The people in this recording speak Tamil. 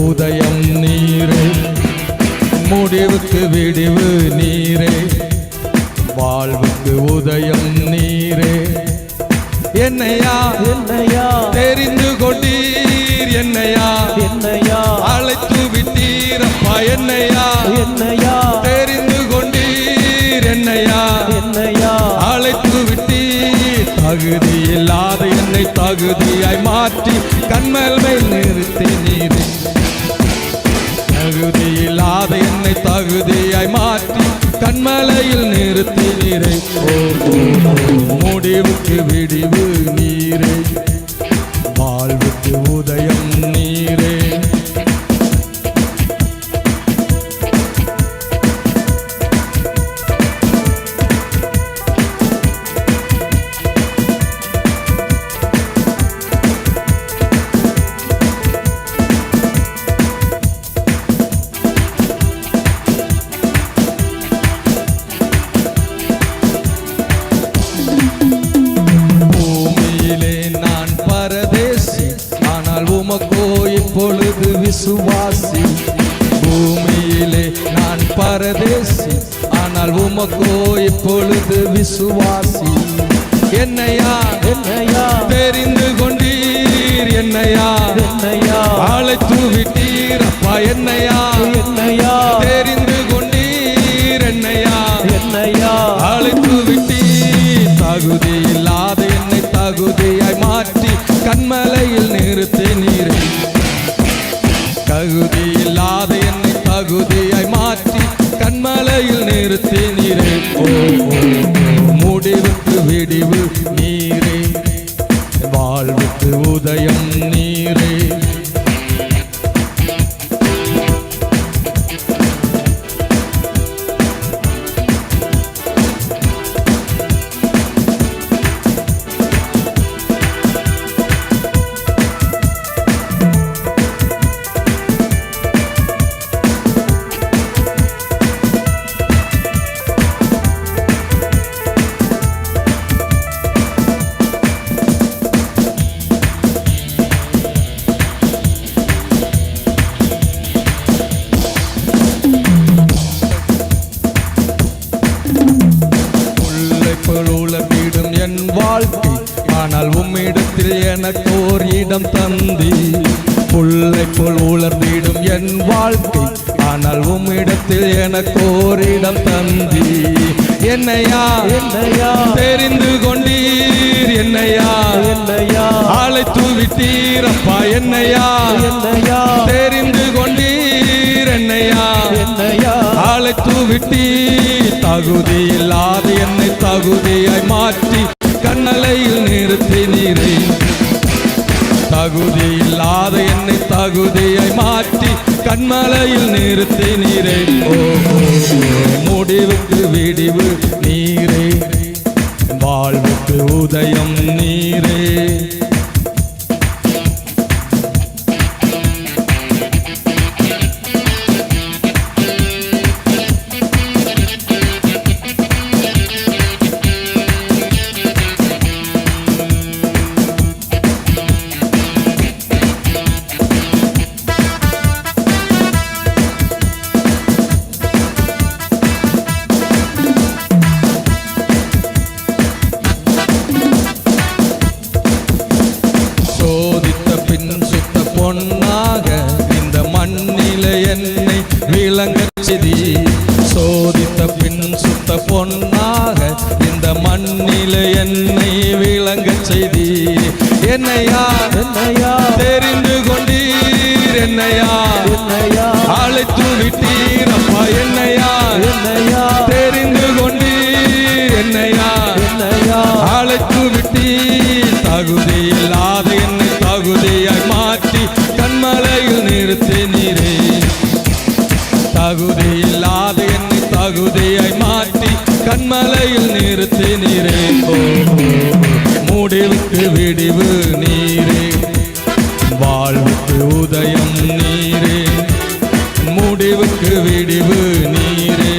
உதயம் நீரே, முடிவுக்கு விடிவு நீரே, வாழ்வுக்கு உதயம் நீரே. என்னையா என்னையா தெரிந்து கொண்டீர், என்னையா என்னையா அழைத்து விட்டீரப்பா, என்னையா என்னையா தெரிந்து கொண்டீர், என்னையா என்னையா அழைத்து விட்டீர். தகுதி இல்லாத என்னை தகுதியாய் மாற்றி கண்மேல் மேல் நிறுத்தி நீரே. தகுதி இல்லாத என்னை தகுதியாய் மாற்றி கண்மலையில் நிறுத்தி நீரே. முடிவுக்கு விடிவு நீரே, வாழ்வுக்கு உதயம் நீரே. இப்பொழுது விசுவாசி, பூமியிலே நான் பரதேசி, ஆனால் உமக்கோ இப்பொழுது விசுவாசி. என்னையா என்னையா தெரிந்து கொண்டீர், என்னையா என்னையா அழைத்து விட்டீர் அப்பா, என்னையா என்னையா தெரிந்து கொண்டீர், என்னையா என்னையா அழைத்து விட்டீர். தகுதி இல்லாத என்னை தகுதியாய் மாற்றி கண்மலையில் நிறுத்தி நீரே. தகுதி இல்லாத என்னை தகுதியாய் மாற்றி கண்மலையில் நிறுத்தி நீரே. முடிவுக்கு விடிவு நீரே, வாழ்வுக்கு உதயம் நீரே. என் வாழ்க்கை ஆனால் உம்மிடத்தில் எனக்கு ஓர் இடம் தந்தி. புல்லை போல் உலர்ந்திடும் என் வாழ்க்கை ஆனால் உம்மிடத்தில் எனக்கு ஓர் இடம் தந்தி. என்னையா என்னையா தெரிந்து கொண்டீர், என்னையா என்னையா அழைத்து விட்டீர் அப்பா, என்னையா என்னையா தெரிந்து கொண்டீர், என்னையா என்னையா அழைத்து விட்டீர். தகுதி இல்லாத என்னை தகுதியாய் மாற்றி கண்மலையில் நிறுத்தி நீரே. தகுதி இல்லாத என்னை தகுதியாய் மாற்றி கண்மலையில் நிறுத்தி நீரே. முடிவுக்கு விடிவு நீரே, வாழ்வுக்கு உதயம் நீரே. பொன்னாக இந்த மண்ணில என்னை விளங்கச் செய்தி. சோதித்த பின் சுத்த பொன்னாக இந்த மண்ணில என்னை விளங்கச் செய்தி. என்னையா என்னையா தெரிந்து கொண்டீர், என்னையா என்னையா அழைத்து விட்டீர் அப்பா, என்னையா என்னையா தெரிந்து கொண்டீர், என்னையா என்னையா அழைத்து விட்டீர். தகுதி இல்லாத என்னை தகுதியாய் மாற்றி கண்ம தகுதியில்லாத என்னை தகுதியாய் மாற்றி கண்மலையில் நிறுத்தினீரே. ஓ, முடிவுக்கு விடிவு நீரே, வாழ்வுக்கு உதயம் நீரே, முடிவுக்கு விடிவு நீரே,